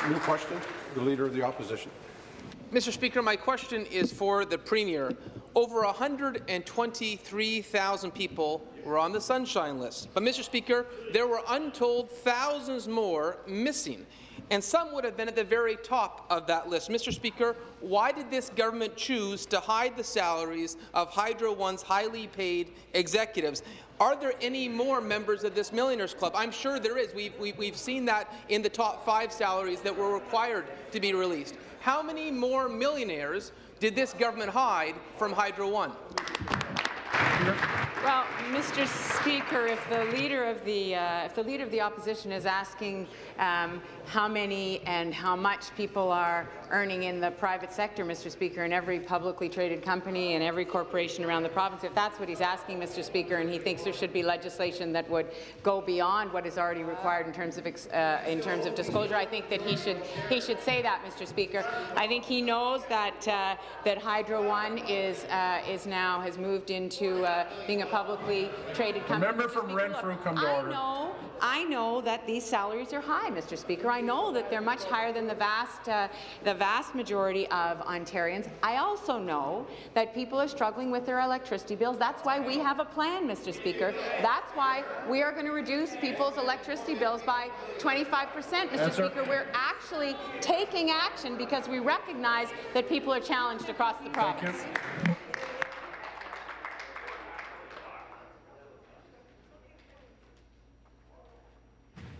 New question, the Leader of the Opposition. Mr. Speaker, my question is for the Premier. Over 123,000 people were on the Sunshine List. But, Mr. Speaker, there were untold thousands more missing, and some would have been at the very top of that list. Mr. Speaker, why did this government choose to hide the salaries of Hydro One's highly paid executives? Are there any more members of this Millionaires Club? I'm sure there is. We've seen that in the top 5 salaries that were required to be released. How many more millionaires did this government hide from Hydro One? Well, Mr. Speaker, if the leader of the opposition is asking how many and how much people are earning in the private sector, Mr. Speaker, in every publicly traded company and every corporation around the province, if that's what he's asking, Mr. Speaker, and he thinks there should be legislation that would go beyond what is already required in terms of disclosure, I think that he should say that, Mr. Speaker. I think he knows that that Hydro One has moved into being a publicly traded company. Member from Renfrew, come to order. I know that these salaries are high, Mr. Speaker. I know that they're much higher than the vast majority of Ontarians. I also know that people are struggling with their electricity bills. That's why we have a plan, Mr. Speaker. That's why we are going to reduce people's electricity bills by 25%, Mr. Speaker. We're actually taking action because we recognize that people are challenged across the province. Thank you.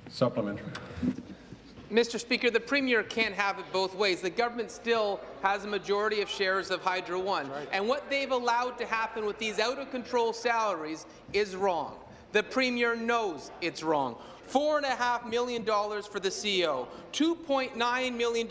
Supplementary. Mr. Speaker, the Premier can't have it both ways. The government still has a majority of shares of Hydro One, and what they've allowed to happen with these out-of-control salaries is wrong. The Premier knows it's wrong. $4.5 million for the CEO, $2.9 million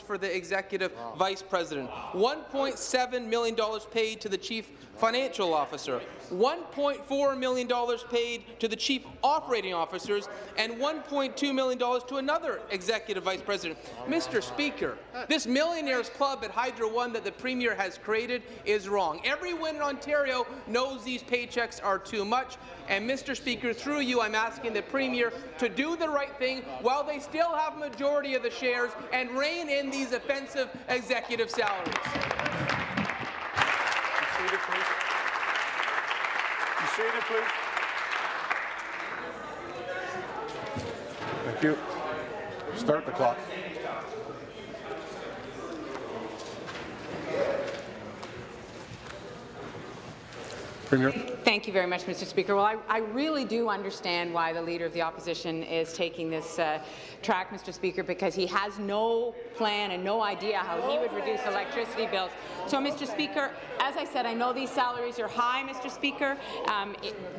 for the Executive Vice President, $1.7 million paid to the Chief Financial Officer, $1.4 million paid to the Chief Operating Officers, and $1.2 million to another Executive Vice President. Mr. Speaker, this Millionaires Club at Hydro One that the Premier has created is wrong. Everyone in Ontario knows these paychecks are too much, and Mr. Speaker, through you, I'm asking the Premier to do the right thing while they still have majority of the shares and rein in these offensive executive salaries. Be seated, please. Be seated, please. Thank you. Start the clock. Premier. Thank you very much, Mr. Speaker. Well, I really do understand why the Leader of the Opposition is taking this track, Mr. Speaker, because he has no plan and no idea how he would reduce electricity bills. So, Mr. Speaker, as I said, I know these salaries are high, Mr. Speaker.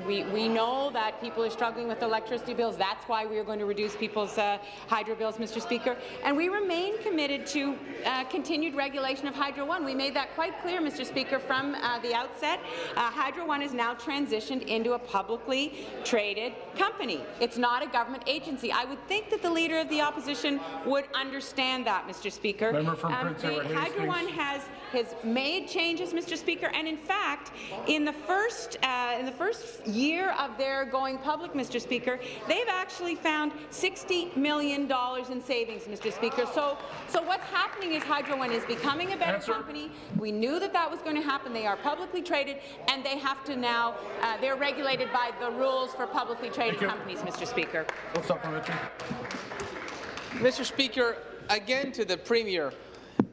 We know that people are struggling with electricity bills. That's why we are going to reduce people's hydro bills, Mr. Speaker. And we remain committed to continued regulation of Hydro One. We made that quite clear, Mr. Speaker, from the outset. Hydro One is now transitioned into a publicly traded company. It's not a government agency. I would think that the Leader of the Opposition would understand that, Mr. Speaker. Member from Prince Edward Hastings. Hydro One has made changes, Mr. Speaker, and in fact, in the first year of their going public, Mr. Speaker, they've actually found $60 million in savings, Mr. Speaker. So what's happening is Hydro One is becoming a better company. We knew that that was going to happen. They are publicly traded, and they have to now, they're regulated by the rules for publicly traded companies, Mr. Speaker. What's supplementary? Mr. Speaker, again to the Premier.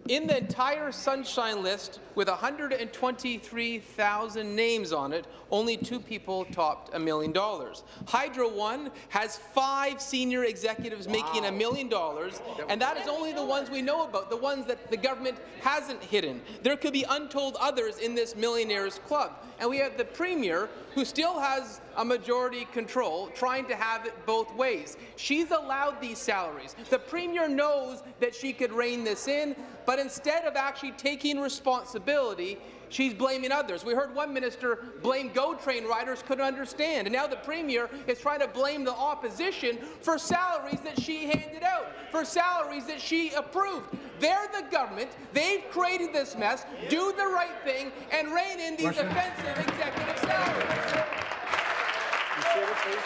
In the entire Sunshine List, with 123,000 names on it, only 2 people topped $1 million. Hydro One has 5 senior executives making $1 million, and that is only the ones we know about, the ones that the government hasn't hidden. There could be untold others in this Millionaires Club. And we have the Premier, who still has a majority control, trying to have it both ways. She's allowed these salaries. The Premier knows that she could rein this in, but instead of actually taking responsibility, she's blaming others. We heard one minister blame GO train riders couldn't understand, and now the Premier is trying to blame the opposition for salaries that she handed out, for salaries that she approved. They're the government. They've created this mess. Do the right thing and rein in these offensive executive salaries. Be seated, please.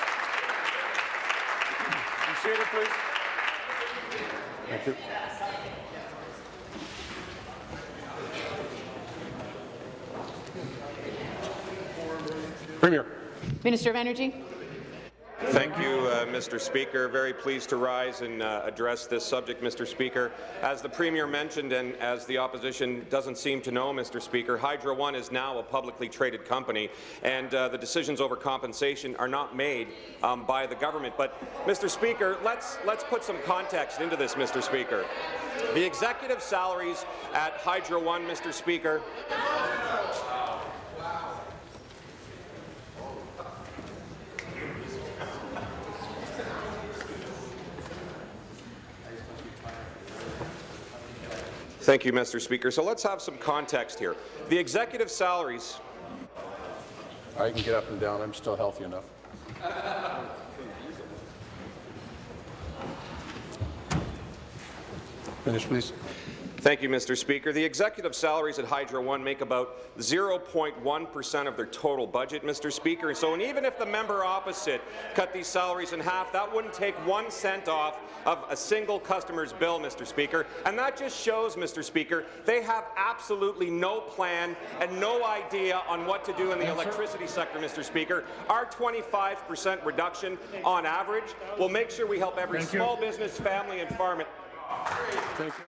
Be seated, please. Thank you. Premier. Minister of Energy. Thank you, Mr. Speaker. Very pleased to rise and address this subject, Mr. Speaker. As the Premier mentioned, and as the opposition doesn't seem to know, Mr. Speaker, Hydro One is now a publicly traded company, and the decisions over compensation are not made by the government. But, Mr. Speaker, let's put some context into this, Mr. Speaker. The executive salaries at Hydro One, Mr. Speaker, Thank you, Mr. Speaker. So let's have some context here. The executive salaries. I can get up and down. I'm still healthy enough. Finish, please. Thank you, Mr. Speaker. The executive salaries at Hydro One make about 0.1% of their total budget, Mr. Speaker. So even if the member opposite cut these salaries in half, that wouldn't take 1 cent off of a single customer's bill, Mr. Speaker. And that just shows, Mr. Speaker, they have absolutely no plan and no idea on what to do in the electricity sector, Mr. Speaker. Our 25% reduction on average will make sure we help every small business, family and farm. Thank you.